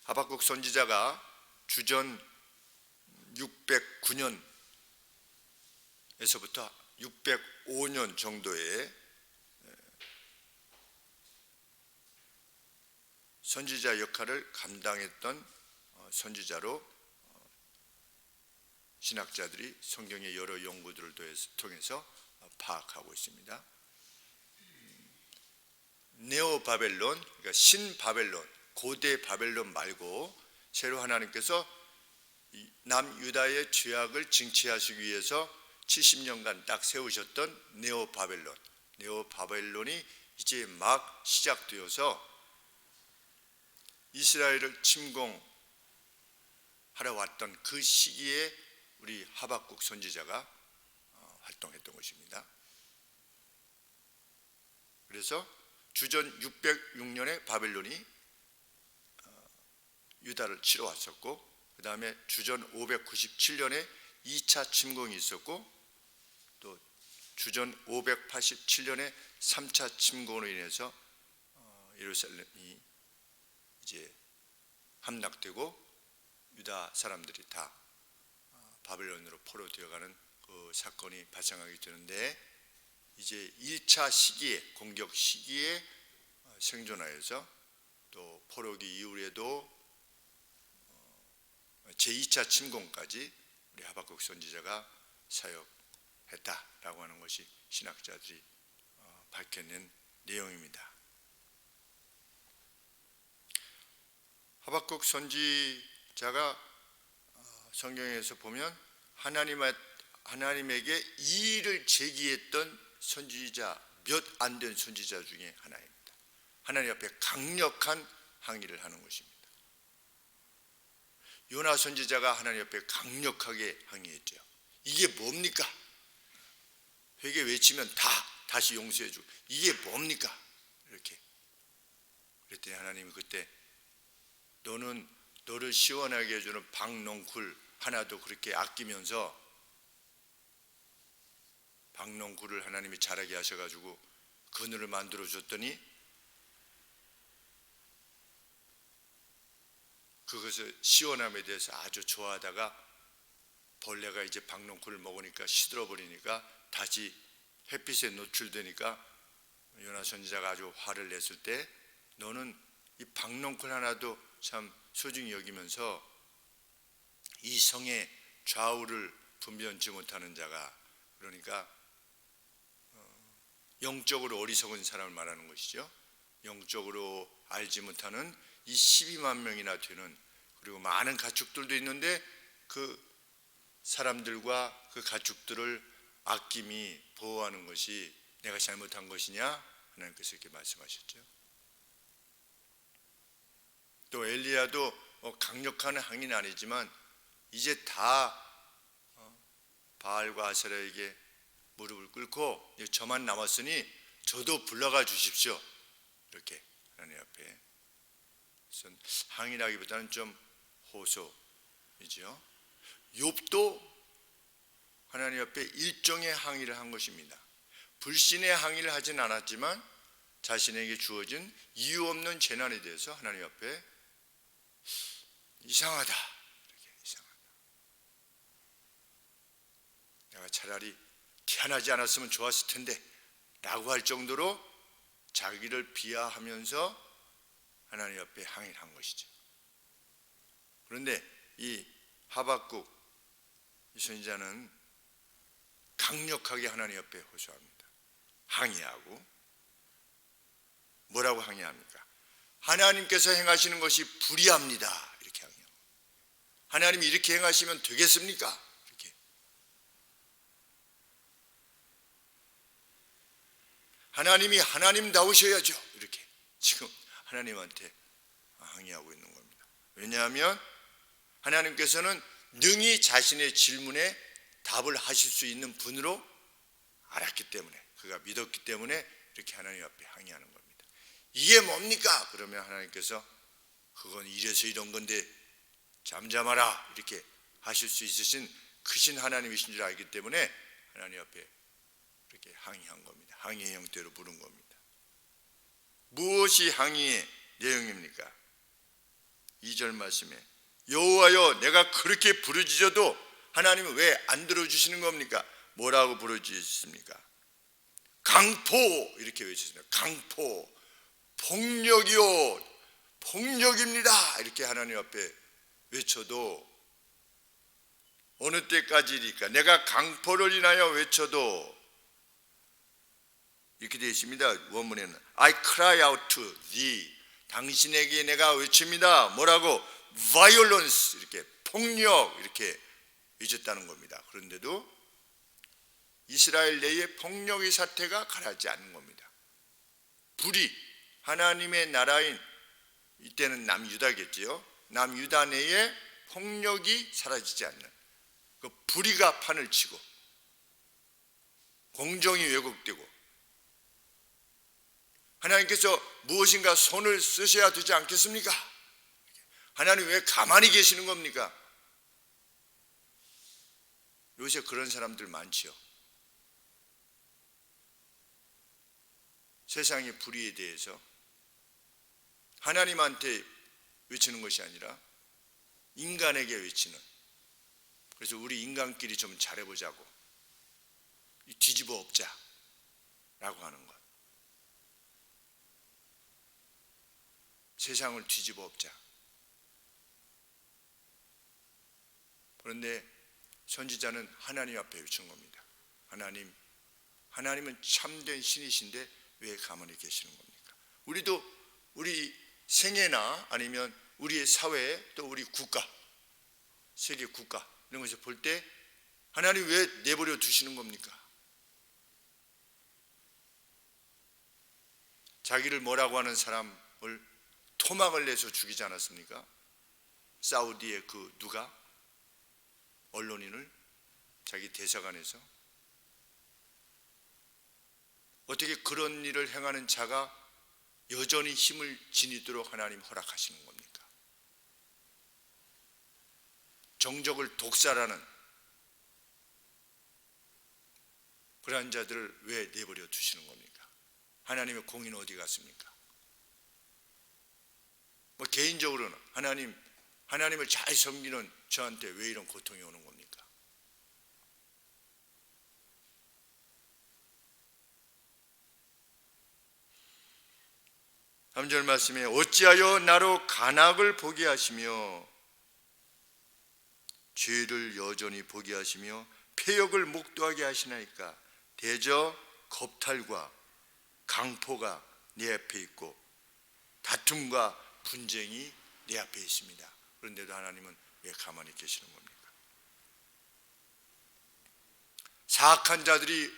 하박국 선지자가 주전 609년에서부터 605년 정도의 선지자 역할을 감당했던 선지자로 신학자들이 성경의 여러 연구들을 통해서 파악하고 있습니다. 네오 바벨론, 그러니까 신 바벨론, 고대 바벨론 말고 새로 하나님께서 남유다의 죄악을 징치하시기 위해서 70년간 딱 세우셨던 네오 바벨론이 이제 막 시작되어서 이스라엘을 침공하러 왔던 그 시기에 우리 하박국 선지자가 활동했던 것입니다. 그래서 주전 606년에 바벨론이 유다를 치러 왔었고, 그 다음에 주전 597년에 2차 침공이 있었고, 또 주전 587년에 3차 침공으로 인해서 예루살렘이 이제 함락되고 유다 사람들이 다 바벨론으로 포로되어가는 그 사건이 발생하게 되는데, 이제 1차 시기에, 공격 시기에 생존하여서 또 포로기 이후에도 제2차 침공까지 우리 하박국 선지자가 사역했다라고 하는 것이 신학자들이 밝혀낸 내용입니다. 하박국 선지자가 성경에서 보면 하나님에게 이의를 제기했던 선지자, 몇 안 된 선지자 중에 하나입니다. 하나님 앞에 강력한 항의를 하는 것입니다. 요나 선지자가 하나님 앞에 강력하게 항의했죠. 이게 뭡니까? 회개 외치면 다시 용서해 주고, 이게 뭡니까? 이렇게 그랬더니 하나님이 그때 너를 시원하게 해주는 박농쿨 하나도 그렇게 아끼면서 박농쿨을 하나님이 자라게 하셔가지고 그늘을 만들어 줬더니 그것을 시원함에 대해서 아주 좋아하다가 벌레가 이제 박농쿨을 먹으니까 시들어버리니까 다시 햇빛에 노출되니까 요나 선지자가 아주 화를 냈을 때, 너는 이 박농쿨 하나도 참 소중히 여기면서 이 성의 좌우를 분별치 못하는 자가, 그러니까 영적으로 어리석은 사람을 말하는 것이죠. 영적으로 알지 못하는 이 12만 명이나 되는, 그리고 많은 가축들도 있는데 그 사람들과 그 가축들을 아낌이 보호하는 것이 내가 잘못한 것이냐? 하나님께서 이렇게 말씀하셨죠. 또 엘리야도 강력한 항의는 아니지만 이제 다 바알과 아세라에게 무릎을 꿇고 저만 남았으니 저도 불러가 주십시오. 이렇게 하나님 앞에 항의라기보다는 좀 호소이죠. 욥도 하나님 앞에 일종의 항의를 한 것입니다. 불신의 항의를 하진 않았지만 자신에게 주어진 이유 없는 재난에 대해서 하나님 앞에 이상하다, 이렇게 이상하다. 내가 차라리 태어나지 않았으면 좋았을 텐데 라고 할 정도로 자기를 비하하면서 하나님 앞에 항의를 한 것이죠. 그런데 이 하박국 이 선지자는 강력하게 하나님 앞에 호소합니다. 항의하고 뭐라고 항의합니까? 하나님께서 행하시는 것이 불의합니다. 이렇게 항의합니다. 하나님이 이렇게 행하시면 되겠습니까? 이렇게. 하나님이 하나님다우셔야죠. 이렇게 지금 하나님한테 항의하고 있는 겁니다. 왜냐하면 하나님께서는 능히 자신의 질문에 답을 하실 수 있는 분으로 알았기 때문에, 그가 믿었기 때문에 이렇게 하나님 앞에 항의하는 겁니다. 이게 뭡니까? 그러면 하나님께서 그건 이래서 이런 건데 잠잠하라 이렇게 하실 수 있으신 크신 하나님이신 줄 알기 때문에 하나님 앞에 이렇게 항의한 겁니다. 항의의 형태로 부른 겁니다. 무엇이 항의의 내용입니까? 2절 말씀에 여호와여 내가 그렇게 부르짖어도 하나님은 왜 안 들어주시는 겁니까? 뭐라고 부르짖습니까? 강포 이렇게 외쳤습니다. 강포, 폭력이요 폭력입니다 이렇게 하나님 앞에 외쳐도 어느 때까지니까 내가 강포를 인하여 외쳐도 이렇게 되어 있습니다. 원문에는 I cry out to thee 당신에게 내가 외칩니다. 뭐라고? violence 이렇게 폭력 이렇게 외쳤다는 겁니다. 그런데도 이스라엘 내의 폭력의 사태가 가라앉지 않는 겁니다. 불이 하나님의 나라인 이때는 남유다겠지요. 남유다 내에 폭력이 사라지지 않는 그 불의가 판을 치고 공정이 왜곡되고 하나님께서 무엇인가 손을 쓰셔야 되지 않겠습니까? 하나님 왜 가만히 계시는 겁니까? 요새 그런 사람들 많지요. 세상의 불의에 대해서 하나님한테 외치는 것이 아니라 인간에게 외치는. 그래서 우리 인간끼리 좀 잘해보자고 뒤집어 엎자라고 하는 것. 세상을 뒤집어 엎자. 그런데 선지자는 하나님 앞에 외친 겁니다. 하나님은 참된 신이신데 왜 가만히 계시는 겁니까? 우리도 우리 생애나 아니면 우리의 사회 또 우리 국가, 세계 국가 이런 것을 볼 때 하나님 왜 내버려 두시는 겁니까? 자기를 뭐라고 하는 사람을 토막을 내서 죽이지 않았습니까? 사우디의 그 누가? 언론인을 자기 대사관에서 어떻게 그런 일을 행하는 자가 여전히 힘을 지니도록 하나님 허락하시는 겁니까? 정적을 독살하는 그러한 자들을 왜 내버려 두시는 겁니까? 하나님의 공의는 어디 갔습니까? 뭐 개인적으로는 하나님을 잘 섬기는 저한테 왜 이런 고통이 오는 겁니까? 3절 말씀에 어찌하여 나로 간악을 보게 하시며 죄를 여전히 보게 하시며 패역을 목도하게 하시나이까. 대저 겁탈과 강포가 내 앞에 있고 다툼과 분쟁이 내 앞에 있습니다. 그런데도 하나님은 왜 가만히 계시는 겁니까? 사악한 자들이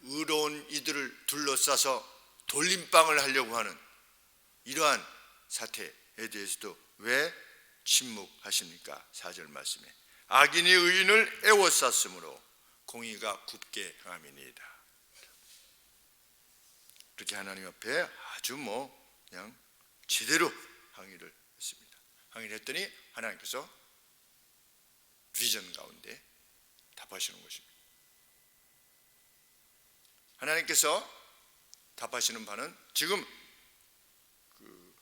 의로운 이들을 둘러싸서 돌림방을 하려고 하는 이러한 사태에 대해서도 왜 침묵하십니까? 4절 말씀에 악인이 의인을 애워쌌으므로 공의가 굳게 행함이니이다. 그렇게 하나님 앞에 아주 그냥 제대로 항의를 했습니다. 항의를 했더니 하나님께서 비전 가운데 답하시는 것입니다. 하나님께서 답하시는 바는 지금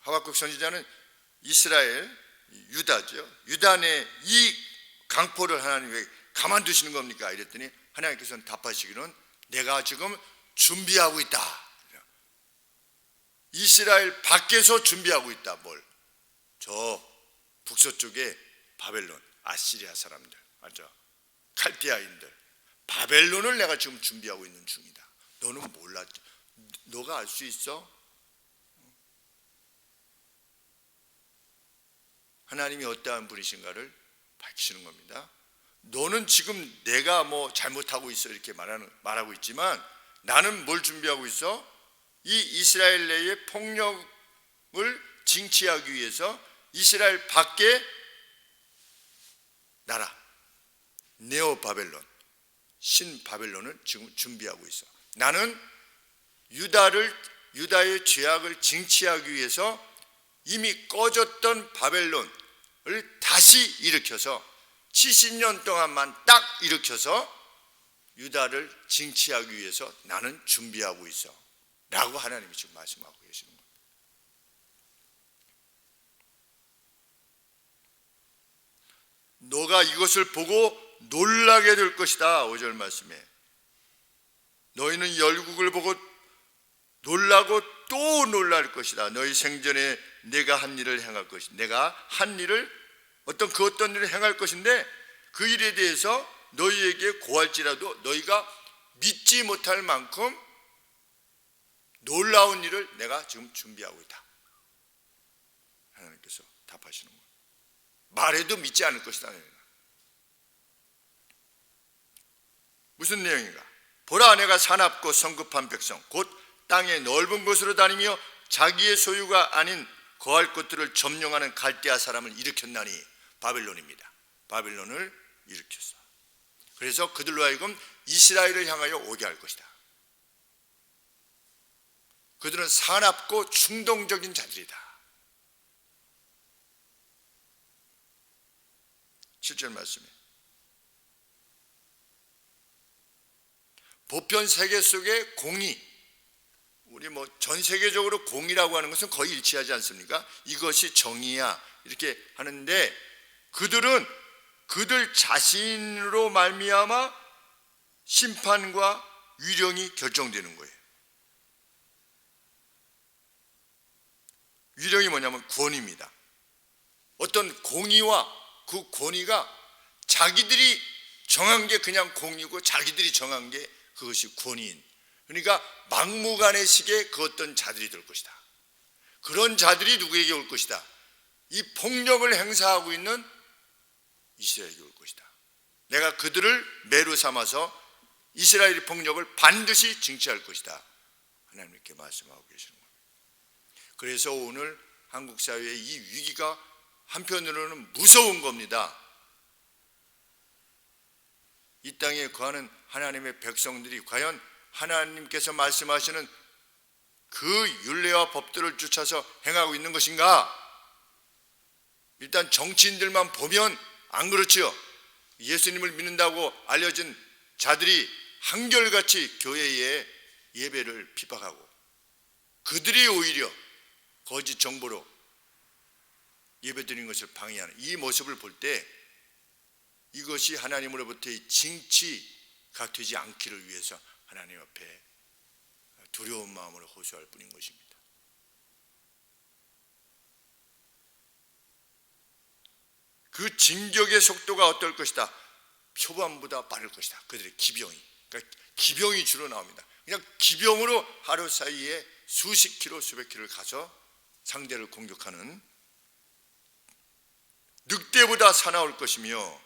하박국 선지자는 이스라엘 유다죠. 유다 내 이 강포를 하나님 왜 가만두시는 겁니까? 이랬더니 하나님께서는 답하시기로는 내가 지금 준비하고 있다. 이스라엘 밖에서 준비하고 있다. 뭘? 저 북서쪽에 바벨론, 아시리아 사람들, 맞죠? 칼디아인들, 바벨론을 내가 지금 준비하고 있는 중이다. 너는 몰랐지? 너가 알 수 있어? 하나님이 어떠한 분이신가를 밝히시는 겁니다. 너는 지금 내가 잘못하고 있어 이렇게 말하고 있지만 나는 뭘 준비하고 있어? 이 이스라엘 내의 폭력을 징치하기 위해서 이스라엘 밖에 나라 네오 바벨론, 신 바벨론을 지금 준비하고 있어. 나는 유다의 죄악을 징치하기 위해서 이미 꺼졌던 바벨론을 다시 일으켜서 70년 동안만 딱 일으켜서 유다를 징치하기 위해서 나는 준비하고 있어 라고 하나님이 지금 말씀하고 계시는 겁니다. 너가 이것을 보고 놀라게 될 것이다. 5절 말씀에 너희는 열국을 보고 놀라고 또 놀랄 것이다. 너희 생전에 내가 한 일을 행할 것이다. 내가 한 일을 어떤 일을 행할 것인데 그 일에 대해서 너희에게 고할지라도 너희가 믿지 못할 만큼 놀라운 일을 내가 지금 준비하고 있다. 하나님께서 답하시는 거예요. 말해도 믿지 않을 것이다. 무슨 내용인가? 보라, 내가 사납고 성급한 백성 곧 땅의 넓은 곳으로 다니며 자기의 소유가 아닌 거할 곳들을 점령하는 갈대아 사람을 일으켰나니. 바벨론입니다. 바벨론을 일으켰어. 그래서 그들로 하여금 이스라엘을 향하여 오게 할 것이다. 그들은 사납고 충동적인 자들이다. 7절 말씀에 보편 세계 속의 공의, 우리 전 세계적으로 공의라고 하는 것은 거의 일치하지 않습니까? 이것이 정의야 이렇게 하는데 그들은 그들 자신으로 말미암아 심판과 위령이 결정되는 거예요. 위령이 뭐냐면 권위입니다. 어떤 공의와 그 권위가 자기들이 정한 게 그냥 공이고 자기들이 정한 게 그것이 권위인, 그러니까 막무가내식의 그 어떤 자들이 될 것이다. 그런 자들이 누구에게 올 것이다? 이 폭력을 행사하고 있는 이스라엘에게 올 것이다. 내가 그들을 매로 삼아서 이스라엘의 폭력을 반드시 징치할 것이다. 하나님께 말씀하고 계시는 겁니다. 그래서 오늘 한국 사회의 이 위기가 한편으로는 무서운 겁니다. 이 땅에 거하는 하나님의 백성들이 과연 하나님께서 말씀하시는 그 율례와 법들을 쫓아서 행하고 있는 것인가? 일단 정치인들만 보면 안 그렇지요. 예수님을 믿는다고 알려진 자들이 한결같이 교회의 예배를 핍박하고 그들이 오히려 거짓 정보로 예배드리는 것을 방해하는 이 모습을 볼 때 이것이 하나님으로부터의 징치가 되지 않기를 위해서 하나님 앞에 두려운 마음으로 호소할 뿐인 것입니다. 그 진격의 속도가 어떨 것이다? 표범보다 빠를 것이다. 그들의 기병이, 그러니까 기병이 주로 나옵니다. 그냥 기병으로 하루 사이에 수십 킬로 수백 킬로를 가서 상대를 공격하는, 늑대보다 사나울 것이며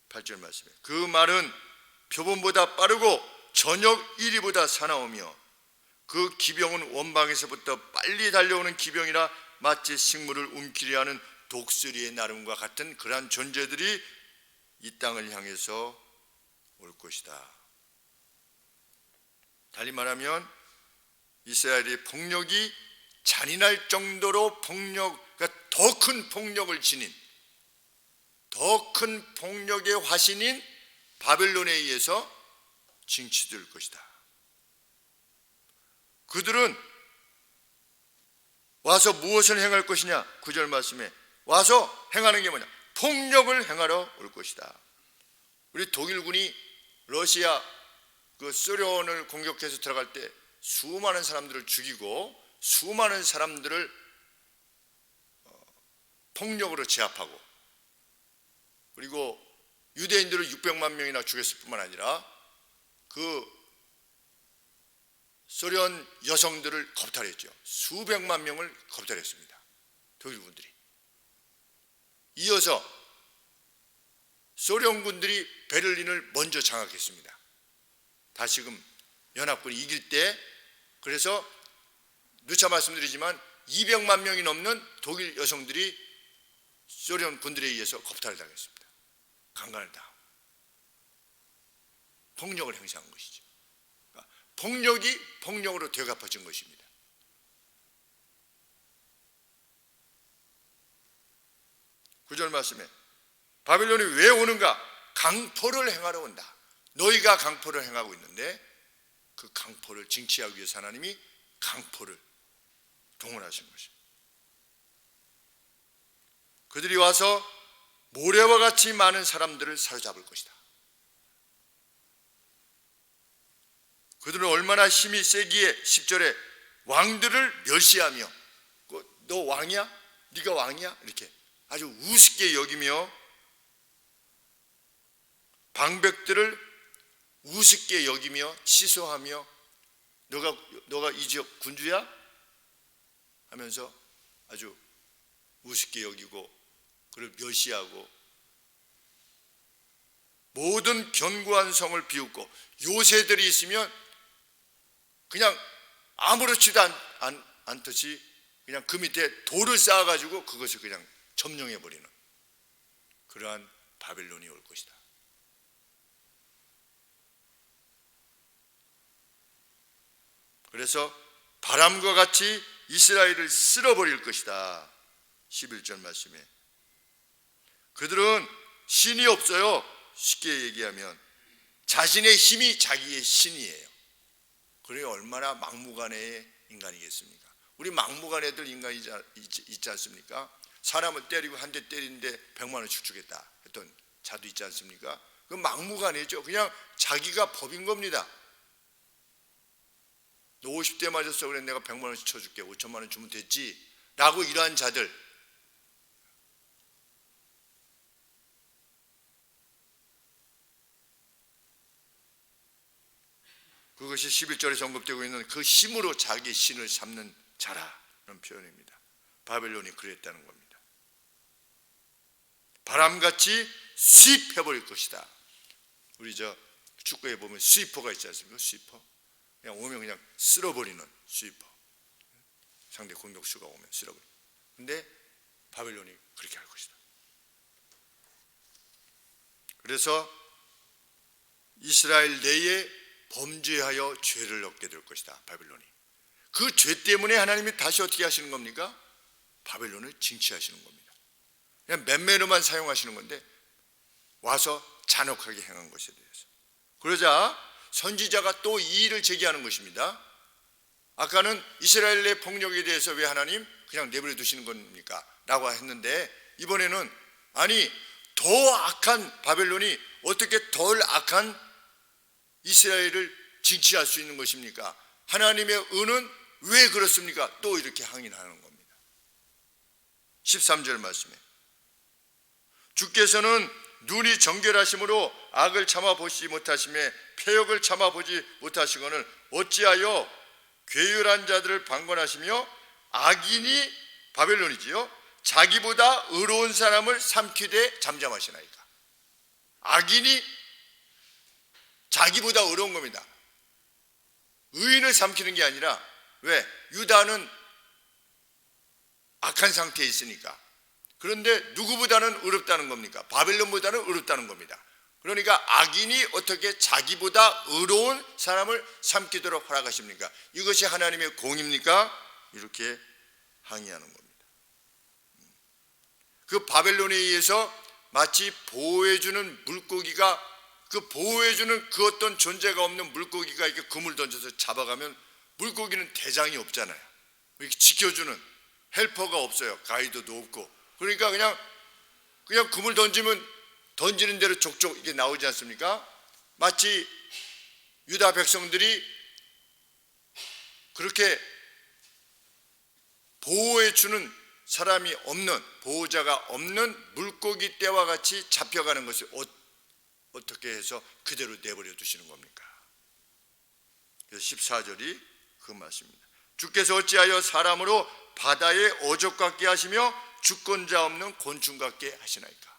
8절 말씀에 그 말은 표범보다 빠르고 저녁 이리보다 사나우며 그 기병은 원방에서부터 빨리 달려오는 기병이라 마치 식물을 움키려 하는 독수리의 나름과 같은 그러한 존재들이 이 땅을 향해서 올 것이다. 달리 말하면 이스라엘의 폭력이 잔인할 정도로 그러니까 더 큰 폭력을 지닌, 더 큰 폭력의 화신인 바벨론에 의해서 징치될 것이다. 그들은 와서 무엇을 행할 것이냐? 9절 말씀에 와서 행하는 게 뭐냐? 폭력을 행하러 올 것이다. 우리 독일군이 러시아 소련을 공격해서 들어갈 때 수많은 사람들을 죽이고 수많은 사람들을 폭력으로 제압하고, 그리고 유대인들을 600만 명이나 죽였을 뿐만 아니라 그 소련 여성들을 겁탈했죠. 수백만 명을 겁탈했습니다. 독일군들이. 이어서 소련군들이 베를린을 먼저 장악했습니다. 다시금 연합군이 이길 때. 그래서 누차 말씀드리지만 200만 명이 넘는 독일 여성들이 소련 군들에 의해서 겁탈을 당했습니다. 강간을 당하고 폭력을 행사한 것이죠. 그러니까 폭력이 폭력으로 되갚아진 것입니다. 구절 말씀에 바벨론이 왜 오는가? 강포를 행하러 온다. 너희가 강포를 행하고 있는데 그 강포를 징치하기 위해서 하나님이 강포를 동원하신 것입니다. 그들이 와서 모래와 같이 많은 사람들을 사로잡을 것이다. 그들은 얼마나 힘이 세기에 10절에 왕들을 멸시하며 너 왕이야? 네가 왕이야? 이렇게 아주 우습게 여기며 방백들을 우습게 여기며 취소하며 너가 이 지역 군주야? 하면서 아주 우습게 여기고 그를 멸시하고 모든 견고한 성을 비웃고 요새들이 있으면 그냥 아무렇지도 않듯이 그냥 그 밑에 돌을 쌓아가지고 그것을 그냥 점령해버리는 그러한 바벨론이 올 것이다. 그래서 바람과 같이 이스라엘을 쓸어버릴 것이다. 11절 말씀에 그들은 신이 없어요. 쉽게 얘기하면 자신의 힘이 자기의 신이에요. 그래 얼마나 막무가내의 인간이겠습니까? 우리 막무가내들 인간이 있지 않습니까? 사람을 때리고 한 대 때리는데 100만 원씩 주겠다 했던 자도 있지 않습니까? 그 막무가내죠. 그냥 자기가 법인 겁니다. 너 50대 맞았어 그래 내가 100만 원씩 쳐줄게 5천만 원 주면 됐지 라고 이러한 자들 그것이 11절에 언급되고 있는 그 힘으로 자기 신을 삼는 자라는 표현입니다. 바벨론이 그랬다는 겁니다. 바람같이 수입해버릴 것이다. 우리 저 축구에 보면 스위퍼가 있지 않습니까? 스위퍼 그냥 오면 그냥 쓸어버리는 스위퍼 상대 공격수가 오면 쓸어버리는 근데 바벨론이 그렇게 할 것이다. 그래서 이스라엘 내에 범죄하여 죄를 얻게 될 것이다. 바벨론이 그 죄 때문에 하나님이 다시 어떻게 하시는 겁니까? 바벨론을 징치하시는 겁니다. 그냥 맨매로만 사용하시는 건데 와서 잔혹하게 행한 것에 대해서 그러자 선지자가 또 이 일을 제기하는 것입니다. 아까는 이스라엘 내 폭력에 대해서 왜 하나님 그냥 내버려 두시는 겁니까? 라고 했는데 이번에는 아니 더 악한 바벨론이 어떻게 덜 악한 이스라엘을 징치할 수 있는 것입니까? 하나님의 은은 왜 그렇습니까? 또 이렇게 항의하는 겁니다. 13절 말씀에 주께서는 눈이 정결하심으로 악을 참아보시지 못하시며 패역을 참아보지 못하시거늘 어찌하여 괴율한 자들을 방관하시며 악인이 바벨론이지요 자기보다 의로운 사람을 삼키되 잠잠하시나이까. 악인이 자기보다 의로운 겁니다. 의인을 삼키는 게 아니라 왜? 유다는 악한 상태에 있으니까. 그런데 누구보다는 의롭다는 겁니까? 바벨론보다는 의롭다는 겁니다. 그러니까 악인이 어떻게 자기보다 의로운 사람을 삼키도록 허락하십니까? 이것이 하나님의 공입니까? 이렇게 항의하는 겁니다. 그 바벨론에 의해서 마치 보호해주는 물고기가 그 보호해주는 그 어떤 존재가 없는 물고기가 이렇게 그물 던져서 잡아가면 물고기는 대장이 없잖아요. 이렇게 지켜주는 헬퍼가 없어요. 가이드도 없고. 그러니까 그냥 그물 던지면 던지는 대로 족족 이게 나오지 않습니까? 마치 유다 백성들이 그렇게 보호해주는 사람이 없는 보호자가 없는 물고기 떼와 같이 잡혀가는 것을 어떻게 해서 그대로 내버려 두시는 겁니까? 그래서 14절이 그 말씀입니다. 주께서 어찌하여 사람으로 바다에 어족 같게 하시며 주권자 없는 곤충 같게 하시나이까.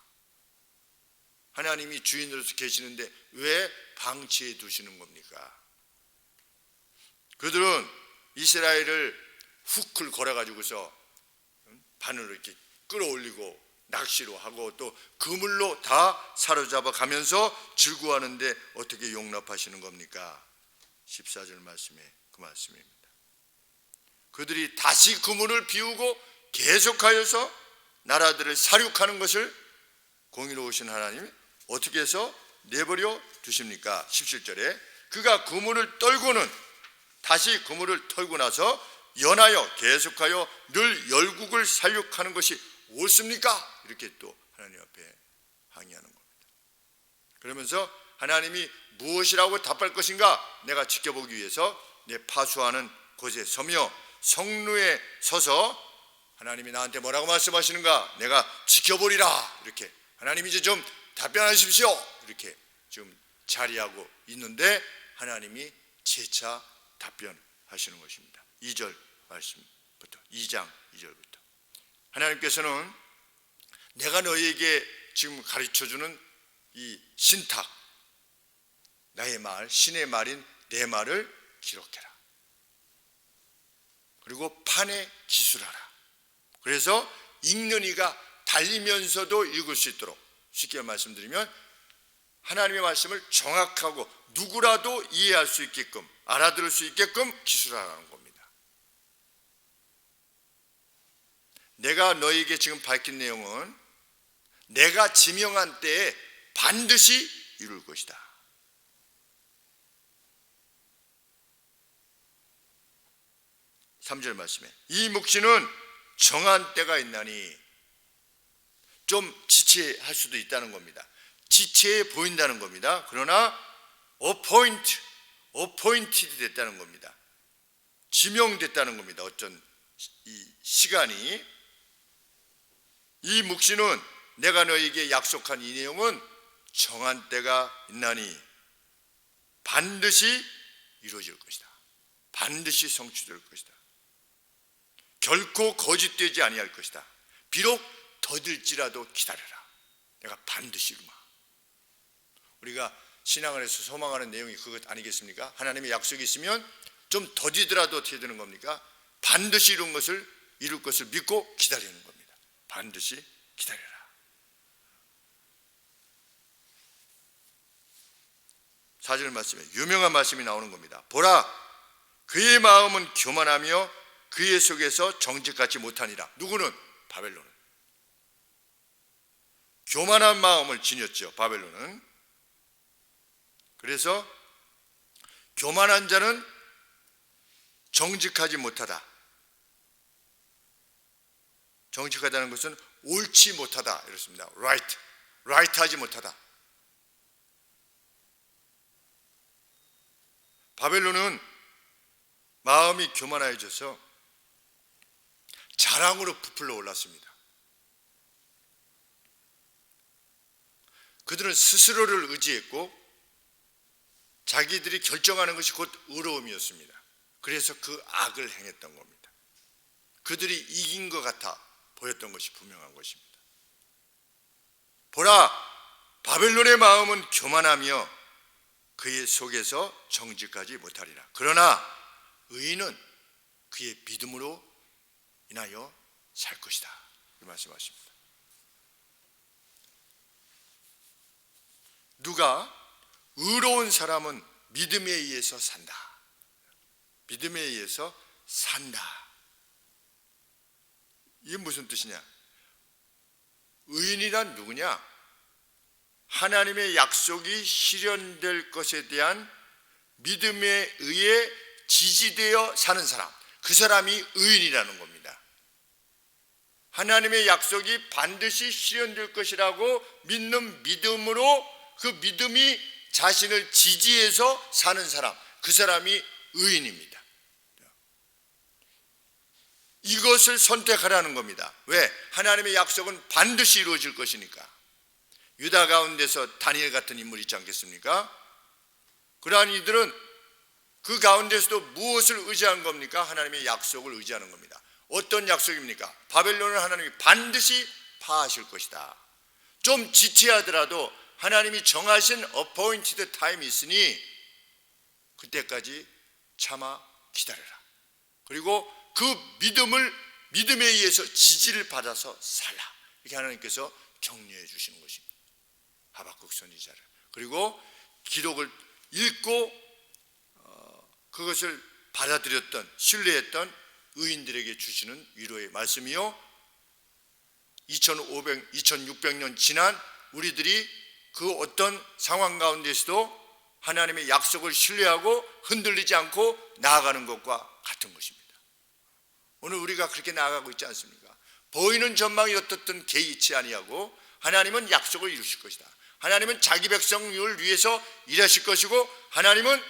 하나님이 주인으로서 계시는데 왜 방치해 두시는 겁니까? 그들은 이스라엘을 훅을 걸어가지고서 바늘을 이렇게 끌어올리고 낚시로 하고 또 그물로 다 사로잡아 가면서 즐거워하는데 어떻게 용납하시는 겁니까? 14절 말씀에 그 말씀입니다. 그들이 다시 그물을 비우고 계속하여서 나라들을 사륙하는 것을 공의로우신 하나님이 어떻게 해서 내버려 두십니까? 17절에 그가 그물을 떨고는 다시 그물을 털고 나서 연하여 계속하여 늘 열국을 살육하는 것이 옳습니까? 이렇게 또 하나님 앞에 항의하는 겁니다. 그러면서 하나님이 무엇이라고 답할 것인가 내가 지켜보기 위해서 내 파수하는 곳에 서며 성루에 서서 하나님이 나한테 뭐라고 말씀하시는가 내가 지켜보리라. 이렇게 하나님 이제 좀 답변하십시오. 이렇게 지금 자리하고 있는데 하나님이 재차 답변하시는 것입니다. 2절 말씀부터 2장 2절부터 하나님께서는 내가 너희에게 지금 가르쳐주는 이 신탁 나의 말, 신의 말인 내 말을 기록해라. 그리고 판에 기술하라. 그래서 읽는 이가 달리면서도 읽을 수 있도록 쉽게 말씀드리면 하나님의 말씀을 정확하고 누구라도 이해할 수 있게끔 알아들을 수 있게끔 기술하라는 겁니다. 내가 너에게 지금 밝힌 내용은 내가 지명한 때에 반드시 이룰 것이다. 3절 말씀에 이 묵시는 정한 때가 있나니 좀 지체할 수도 있다는 겁니다. 지체해 보인다는 겁니다. 그러나 appointed 됐다는 겁니다. 지명됐다는 겁니다. 어쩐 이 시간이 이 묵시는 내가 너에게 약속한 이 내용은 정한 때가 있나니 반드시 이루어질 것이다. 반드시 성취될 것이다. 결코 거짓되지 아니할 것이다. 비록 더딜지라도 기다려라. 내가 반드시 이루마. 우리가 신앙을 해서 소망하는 내용이 그것 아니겠습니까? 하나님의 약속이 있으면 좀 더디더라도 어떻게 되는 겁니까? 반드시 이룰 것을 믿고 기다리는 겁니다. 반드시 기다려라. 4절 말씀에 유명한 말씀이 나오는 겁니다. 보라, 그의 마음은 교만하며 그의 속에서 정직하지 못하니라. 누구는? 바벨론은. 교만한 마음을 지녔죠. 바벨론은. 그래서 교만한 자는 정직하지 못하다. 정직하다는 것은 옳지 못하다 이렇습니다. right하지 못하다. 바벨론은 마음이 교만해져서 자랑으로 부풀러 올랐습니다. 그들은 스스로를 의지했고 자기들이 결정하는 것이 곧 의로움이었습니다. 그래서 그 악을 행했던 겁니다. 그들이 이긴 것 같아 보였던 것이 분명한 것입니다. 보라, 바벨론의 마음은 교만하며 그의 속에서 정직하지 못하리라. 그러나 의인은 그의 믿음으로 인하여 살 것이다. 이 말씀하십니다. 누가 의로운 사람은 믿음에 의해서 산다. 믿음에 의해서 산다. 이게 무슨 뜻이냐? 의인이란 누구냐? 하나님의 약속이 실현될 것에 대한 믿음에 의해 지지되어 사는 사람, 그 사람이 의인이라는 겁니다. 하나님의 약속이 반드시 실현될 것이라고 믿는 믿음으로 그 믿음이 자신을 지지해서 사는 사람, 그 사람이 의인입니다. 이것을 선택하라는 겁니다. 왜? 하나님의 약속은 반드시 이루어질 것이니까. 유다 가운데서 다니엘 같은 인물이 있지 않겠습니까? 그러한 이들은 그 가운데서도 무엇을 의지한 겁니까? 하나님의 약속을 의지하는 겁니다. 어떤 약속입니까? 바벨론을 하나님이 반드시 파하실 것이다. 좀 지체하더라도 하나님이 정하신 appointed time이 있으니 그때까지 참아 기다려라. 그리고 그 믿음에 의해서 지지를 받아서 살라. 이렇게 하나님께서 격려해 주시는 것입니다. 하박국 선지자를. 그리고 기록을 읽고 그것을 받아들였던, 신뢰했던 의인들에게 주시는 위로의 말씀이요, 2600년 지난 우리들이 그 어떤 상황 가운데서도 하나님의 약속을 신뢰하고 흔들리지 않고 나아가는 것과 같은 것입니다. 오늘 우리가 그렇게 나아가고 있지 않습니까? 보이는 전망이 어떻든 개의치 아니하고 하나님은 약속을 이루실 것이다. 하나님은 자기 백성을 위해서 일하실 것이고 하나님은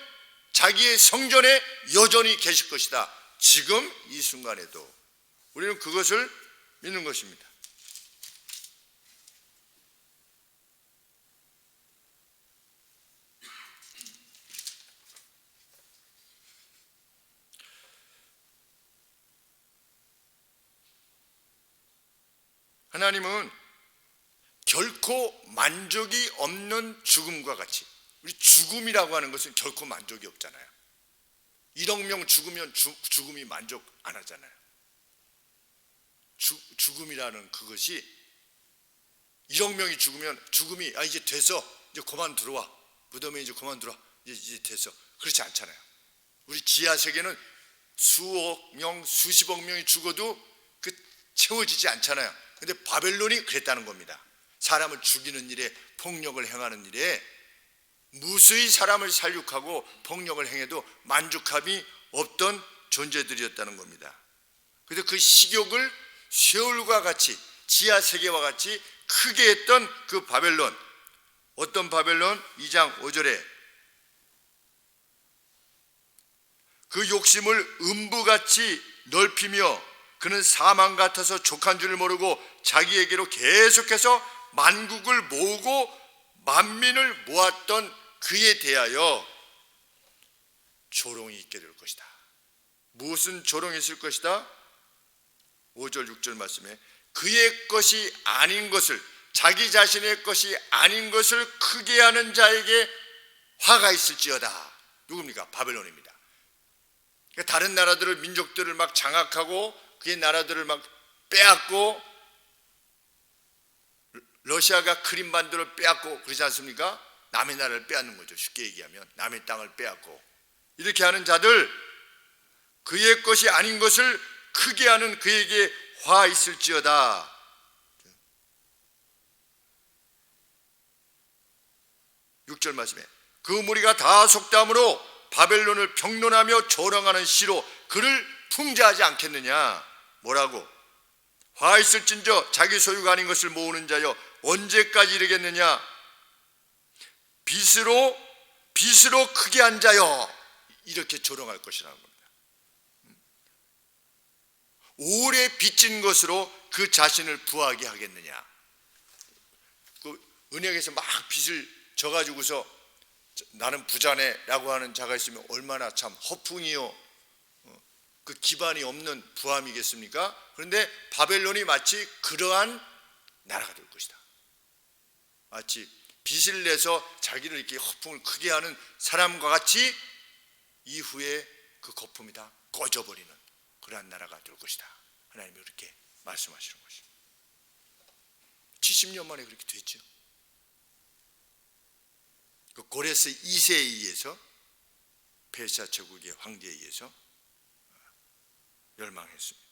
자기의 성전에 여전히 계실 것이다. 지금 이 순간에도 우리는 그것을 믿는 것입니다. 하나님은 결코 만족이 없는 죽음과 같이, 우리 죽음이라고 하는 것은 결코 만족이 없잖아요. 1억 명 죽으면 죽음이 만족 안 하잖아요. 죽음이라는 그것이 1억 명이 죽으면 죽음이 이제 됐어, 이제 그만 들어와, 무덤에 이제 그만 들어와, 이제 됐어, 그렇지 않잖아요. 우리 지하 세계는 수억 명, 수십억 명이 죽어도 채워지지 않잖아요. 근데 바벨론이 그랬다는 겁니다. 사람을 죽이는 일에, 폭력을 행하는 일에 무수히 사람을 살육하고 폭력을 행해도 만족함이 없던 존재들이었다는 겁니다. 그래서 그 식욕을 쇠울과 같이, 지하 세계와 같이 크게 했던 그 바벨론, 어떤 바벨론? 2장 5절에 그 욕심을 음부같이 넓히며 그는 사망 같아서 족한 줄 모르고 자기에게로 계속해서 만국을 모으고 만민을 모았던 그에 대하여 조롱이 있게 될 것이다. 무슨 조롱이 있을 것이다? 5절 6절 말씀에 그의 것이 아닌 것을, 자기 자신의 것이 아닌 것을 크게 하는 자에게 화가 있을지어다. 누굽니까? 바벨론입니다. 그러니까 다른 나라들을, 민족들을 막 장악하고 그의 나라들을 막 빼앗고, 러시아가 크림반도를 빼앗고 그러지 않습니까? 남의 나라를 빼앗는 거죠. 쉽게 얘기하면 남의 땅을 빼앗고, 이렇게 하는 자들, 그의 것이 아닌 것을 크게 하는 그에게 화 있을지어다. 6절 말씀에 그 무리가 다 속담으로 바벨론을 평론하며 조롱하는 시로 그를 풍자하지 않겠느냐. 뭐라고? 화 있을진저 자기 소유가 아닌 것을 모으는 자여 언제까지 이르겠느냐. 빚으로 크게 한 자여, 이렇게 조롱할 것이라는 겁니다. 오래 빚진 것으로 그 자신을 부하게 하겠느냐. 그 은행에서 막 빚을 져가지고서 나는 부자네 라고 하는 자가 있으면 얼마나 참 허풍이요, 그 기반이 없는 부함이겠습니까? 그런데 바벨론이 마치 그러한 나라가 될 것이다. 마치 빚을 내서 자기를 이렇게 허풍을 크게 하는 사람과 같이 이후에 그 거품이 다 꺼져버리는 그러한 나라가 될 것이다. 하나님이 그렇게 말씀하시는 것입니다. 70년 만에 그렇게 됐죠. 그 고레스 2세에 의해서, 페르시아 제국의 황제에 의해서 멸망했습니다.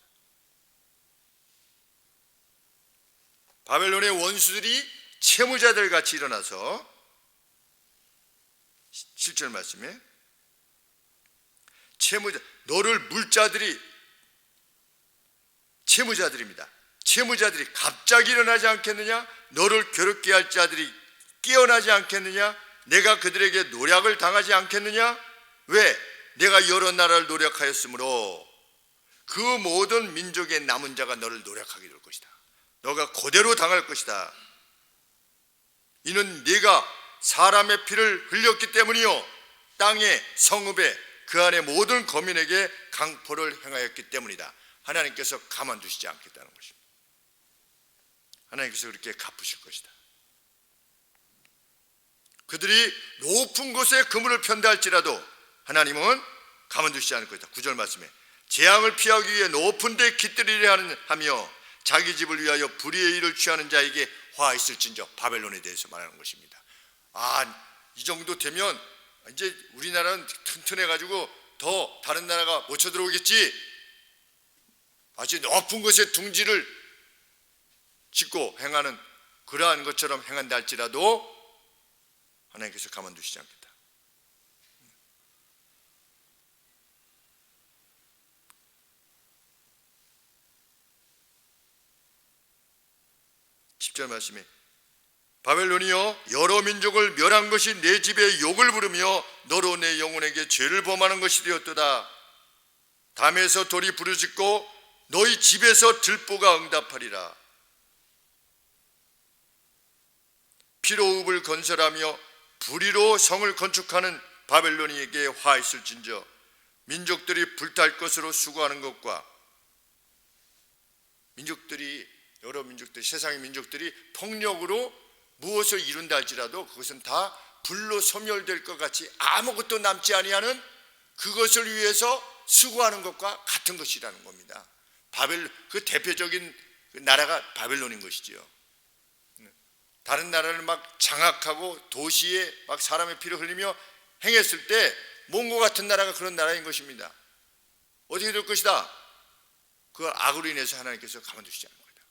바벨론의 원수들이 채무자들 같이 일어나서 7절 말씀에 너를 물자들이, 채무자들입니다. 채무자들이 갑자기 일어나지 않겠느냐? 너를 괴롭게 할 자들이 깨어나지 않겠느냐? 내가 그들에게 노략을 당하지 않겠느냐? 왜? 내가 여러 나라를 노력하였으므로 그 모든 민족의 남은 자가 너를 노력하게 될 것이다. 너가 그대로 당할 것이다. 이는 네가 사람의 피를 흘렸기 때문이요 땅의 성읍에 그 안에 모든 거민에게 강포를 행하였기 때문이다. 하나님께서 가만두시지 않겠다는 것입니다. 하나님께서 그렇게 갚으실 것이다. 그들이 높은 곳에 그물을 편다 할지라도 하나님은 가만두시지 않을 것이다. 9절 말씀에 재앙을 피하기 위해 높은 데 깃들이려 하며 자기 집을 위하여 불의의 일을 취하는 자에게 화 있을진저, 바벨론에 대해서 말하는 것입니다. 이 정도 되면 이제 우리나라는 튼튼해가지고 더 다른 나라가 못 쳐들어오겠지. 아주 높은 곳에 둥지를 짓고 행하는 그러한 것처럼 행한다 할지라도 하나님께서 가만두시지 않겠다. 10절 말씀에 바벨론이여 여러 민족을 멸한 것이 내 집에 욕을 부르며 너로 내 영혼에게 죄를 범하는 것이 되었도다. 담에서 돌이 부르짖고 너희 집에서 들보가 응답하리라. 피로읍을 건설하며 불의로 성을 건축하는 바벨론에게 화 있을진저 민족들이 불탈 것으로 수고하는 것과 민족들이 여러 민족들 세상의 민족들이 폭력으로 무엇을 이룬다 할지라도 그것은 다 불로 소멸될 것 같이 아무것도 남지 아니하는 그것을 위해서 수고하는 것과 같은 것이라는 겁니다. 그 대표적인 나라가 바벨론인 것이지요. 다른 나라를 막 장악하고 도시에 막 사람의 피를 흘리며 행했을 때 몽고 같은 나라가 그런 나라인 것입니다. 어떻게 될 것이다? 그 악으로 인해서 하나님께서 가만두시지 않는 겁니다.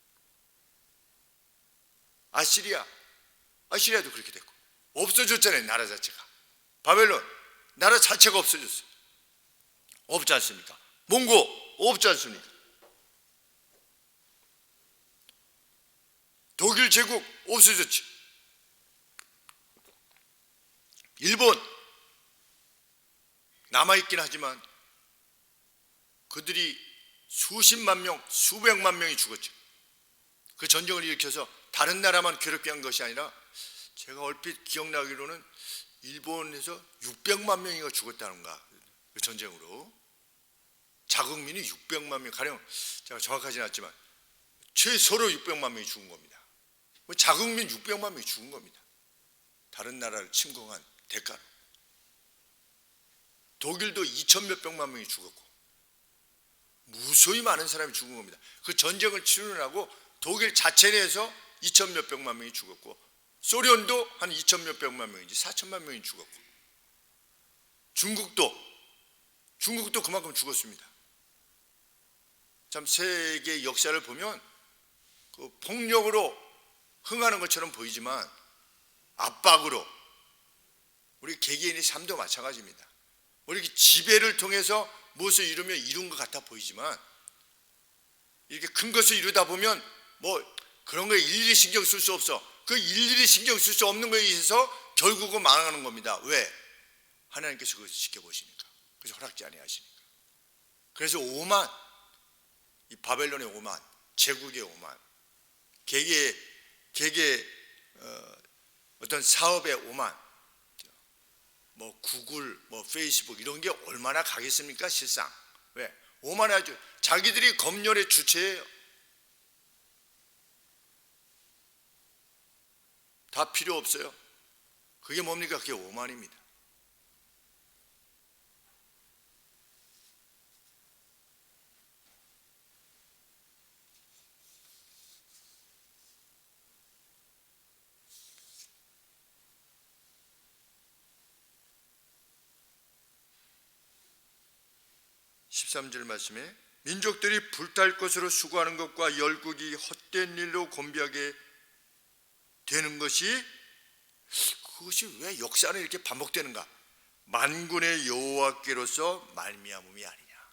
아시리아도 그렇게 됐고 없어졌잖아요. 나라 자체가. 바벨론 나라 자체가 없어졌어요. 없지 않습니까? 몽고 없지 않습니까? 독일 제국 없어졌지. 일본 남아있긴 하지만 그들이 수십만 명, 수백만 명이 죽었죠. 그 전쟁을 일으켜서 다른 나라만 괴롭게 한 것이 아니라 제가 얼핏 기억나기로는 일본에서 600만 명이가 죽었다는가. 그 전쟁으로 자국민이 600만 명 가령 제가 정확하지는 않지만 최소로 600만 명이 죽은 겁니다. 자국민 600만 명이 죽은 겁니다. 다른 나라를 침공한 대가로. 독일도 2천 몇백만 명이 죽었고 무수히 많은 사람이 죽은 겁니다. 그 전쟁을 치르느라고 독일 자체 내에서 2천 몇백만 명이 죽었고 소련도 한 2천 몇백만 명인지 4천만 명이 죽었고 중국도 그만큼 죽었습니다. 참 세계 역사를 보면 그 폭력으로 흥하는 것처럼 보이지만 압박으로 우리 개개인의 삶도 마찬가지입니다. 우리 지배를 통해서 무엇을 이루며 이룬 것 같아 보이지만 이렇게 큰 것을 이루다 보면 뭐 그런 거에 일일이 신경 쓸 수 없어. 그 일일이 신경 쓸 수 없는 거에 의해서 결국은 망하는 겁니다. 왜? 하나님께서 그것을 지켜보시니까. 그래서 허락지 아니하시니까. 그래서 오만, 이 바벨론의 오만, 제국의 오만, 개개 어떤 사업의 오만, 뭐 구글, 뭐 페이스북 이런 게 얼마나 가겠습니까? 실상. 왜? 오만하죠. 자기들이 검열의 주체예요. 다 필요 없어요. 그게 뭡니까? 그게 오만입니다. (13절) 말씀에 민족들이 불탈 것으로 수고하는 것과 열국이 헛된 일로 곤비하게 되는 것이 그것이 왜 역사는 이렇게 반복되는가? 만군의 여호와께로서 말미암음이 아니냐.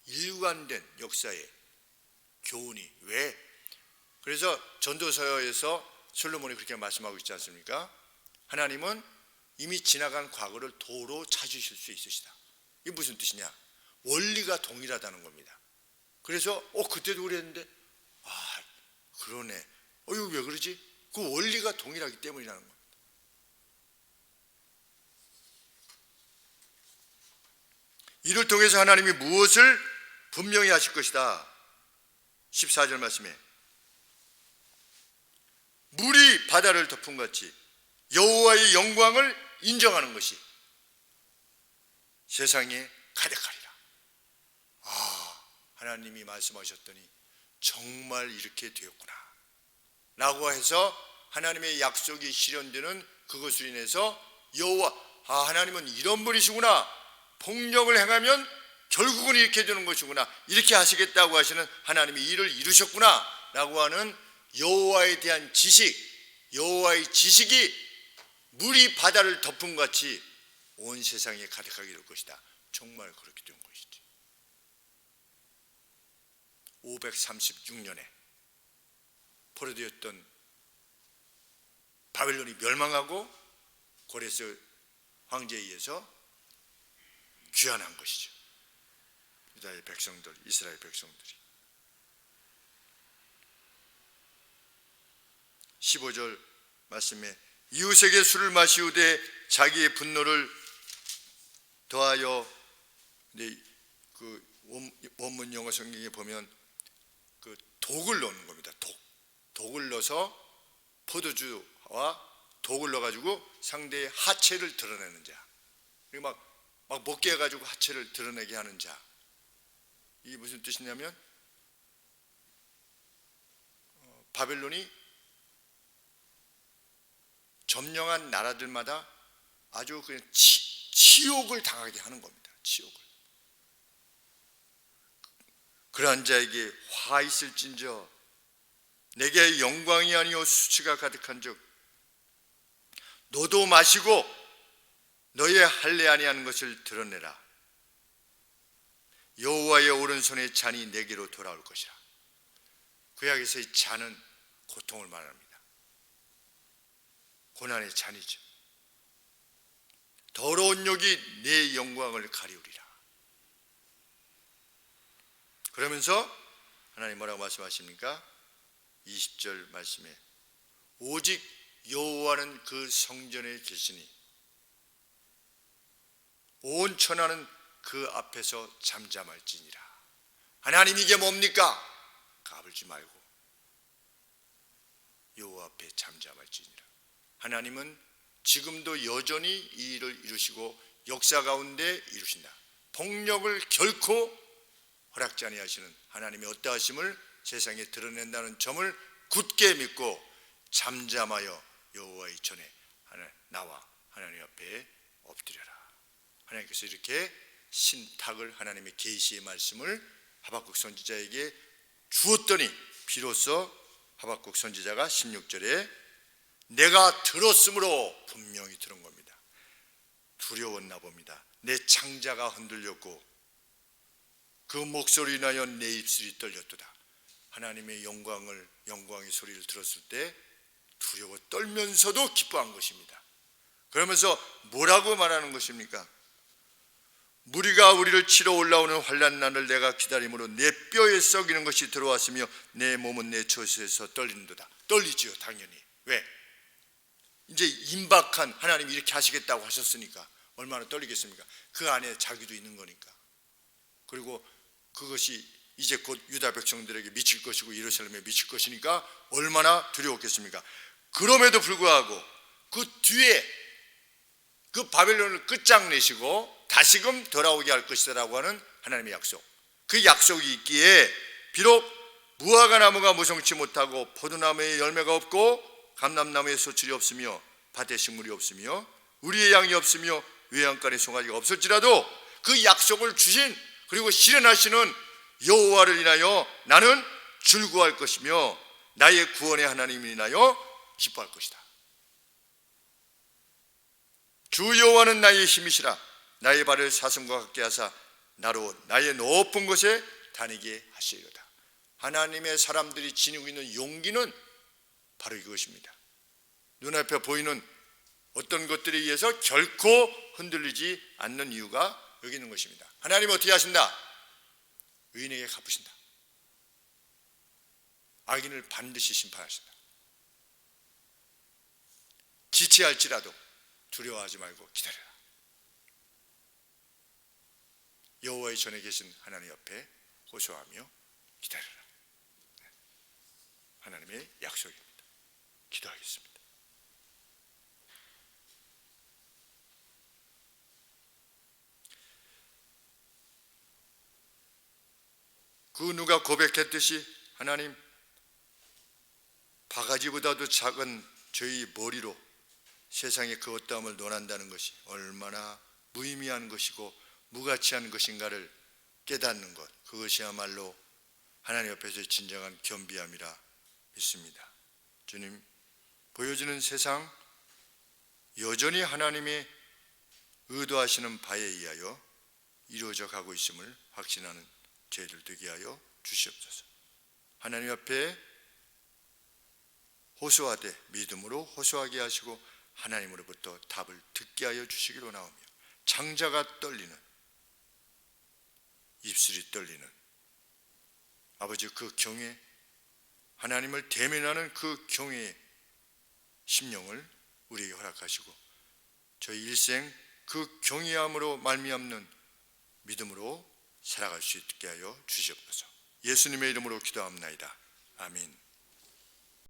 일관된 역사의 교훈이 왜? 그래서 전도서에서 솔로몬이 그렇게 말씀하고 있지 않습니까? 하나님은 이미 지나간 과거를 도로 찾으실 수 있으시다. 이게 무슨 뜻이냐? 원리가 동일하다는 겁니다. 그래서 그때도 그랬는데 그러네. 이거 왜 그러지? 그 원리가 동일하기 때문이라는 겁니다. 이를 통해서 하나님이 무엇을 분명히 하실 것이다. 14절 말씀에 물이 바다를 덮은 같이 여호와의 영광을 인정하는 것이 세상에 가득하리라. 하나님이 말씀하셨더니 정말 이렇게 되었구나 라고 해서 하나님의 약속이 실현되는 그것으로 인해서 하나님은 이런 분이시구나. 폭력을 행하면 결국은 이렇게 되는 것이구나. 이렇게 하시겠다고 하시는 하나님이 이를 이루셨구나 라고 하는 여호와에 대한 지식, 여호와의 지식이 물이 바다를 덮은 같이 온 세상에 가득하게 될 것이다. 정말 그렇게 된 것이지. 536년에 포로되었던 바벨론이 멸망하고 고레스 황제에 의해서 귀환한 것이죠. 유다의 백성들, 이스라엘 백성들이. 15절 말씀에 이웃에게 술을 마시우되 자기의 분노를 더하여, 그 원문 영어 성경에 보면 그 독을 넣는 겁니다. 독을 넣어서 포도주와 독을 넣어가지고 상대의 하체를 드러내는 자, 그리고 막 먹게 해가지고 하체를 드러내게 하는 자. 이게 무슨 뜻이냐면 바벨론이 점령한 나라들마다 아주 그냥 치욕을 당하게 하는 겁니다. 치욕을. 그러한 자에게 화 있을진저 내게 영광이 아니요 수치가 가득한즉 너도 마시고 너의 할례 아니하는 것을 드러내라. 여호와의 오른손의 잔이 내게로 돌아올 것이라. 구약에서의 잔은 고통을 말합니다. 고난의 잔이죠. 더러운 욕이 내 영광을 가리우리라. 그러면서 하나님 뭐라고 말씀하십니까? 20절 말씀에 오직 여호와는 그 성전에 계시니 온 천하는 그 앞에서 잠잠할지니라. 하나님 이게 뭡니까? 까불지 말고 여호와 앞에 잠잠할지니라. 하나님은 지금도 여전히 이 일을 이루시고 역사 가운데 이루신다. 폭력을 결코 허락지 아니하시는 하나님의 어떠하심을 세상에 드러낸다는 점을 굳게 믿고 잠잠하여 여호와의 전에 나와 하나님 앞에 엎드려라. 하나님께서 이렇게 신탁을, 하나님의 계시의 말씀을 하박국 선지자에게 주었더니 비로소 하박국 선지자가 16절에 내가 들었으므로 분명히 들은 겁니다. 두려웠나 봅니다. 내 창자가 흔들렸고 그 목소리로 인하여 내 입술이 떨렸도다. 하나님의 영광의 소리를 들었을 때 두려워 떨면서도 기뻐한 것입니다. 그러면서 뭐라고 말하는 것입니까? 무리가 우리를 치러 올라오는 환난 날을 내가 기다림으로 내 뼈에 썩이는 것이 들어왔으며 내 몸은 내 젖에서 떨리는도다. 떨리지요, 당연히. 왜? 이제 임박한 하나님이 이렇게 하시겠다고 하셨으니까 얼마나 떨리겠습니까? 그 안에 자기도 있는 거니까. 그리고 그것이 이제 곧 유다 백성들에게 미칠 것이고 예루살렘에 미칠 것이니까 얼마나 두려웠겠습니까? 그럼에도 불구하고 그 뒤에 그 바벨론을 끝장내시고 다시금 돌아오게 할 것이라고 하는 하나님의 약속, 그 약속이 있기에 비록 무화과 나무가 무성치 못하고 포도나무에 열매가 없고 감람나무에 소출이 없으며 밭에 식물이 없으며 우리의 양이 없으며 외양간에 송아지가 없을지라도 그 약속을 주신 그리고 실현하시는 여호와를 인하여 나는 즐거워할 것이며 나의 구원의 하나님을 인하여 기뻐할 것이다. 주 여호와는 나의 힘이시라. 나의 발을 사슴과 같게 하사 나로 나의 높은 곳에 다니게 하시리로다. 하나님의 사람들이 지니고 있는 용기는 바로 이것입니다. 눈앞에 보이는 어떤 것들에 의해서 결코 흔들리지 않는 이유가 여기 있는 것입니다. 하나님은 어떻게 하신다? 의인에게 갚으신다. 악인을 반드시 심판하신다. 지체할지라도 두려워하지 말고 기다려라. 여호와의 전에 계신 하나님 옆에 호소하며 기다려라. 하나님의 약속입니다. 기도하겠습니다. 그 누가 고백했듯이 하나님, 바가지보다도 작은 저희 머리로 세상의 그 어떠함을 논한다는 것이 얼마나 무의미한 것이고 무가치한 것인가를 깨닫는 것, 그것이야말로 하나님 앞에서의 진정한 겸비함이라 믿습니다. 주님, 보여지는 세상 여전히 하나님의 의도하시는 바에 의하여 이루어져 가고 있음을 확신하는 저희들 되게 하여 주시옵소서. 하나님 앞에 호소하되 믿음으로 호소하게 하시고 하나님으로부터 답을 듣게 하여 주시기로 나오며 창자가 떨리는, 입술이 떨리는 아버지 그 경외, 하나님을 대면하는 그 경외의 심령을 우리에게 허락하시고 저희 일생 그 경외함으로 말미암는 믿음으로 살아갈 수 있게 하여 주시옵소서. 예수님의 이름으로 기도합나이다. 아멘.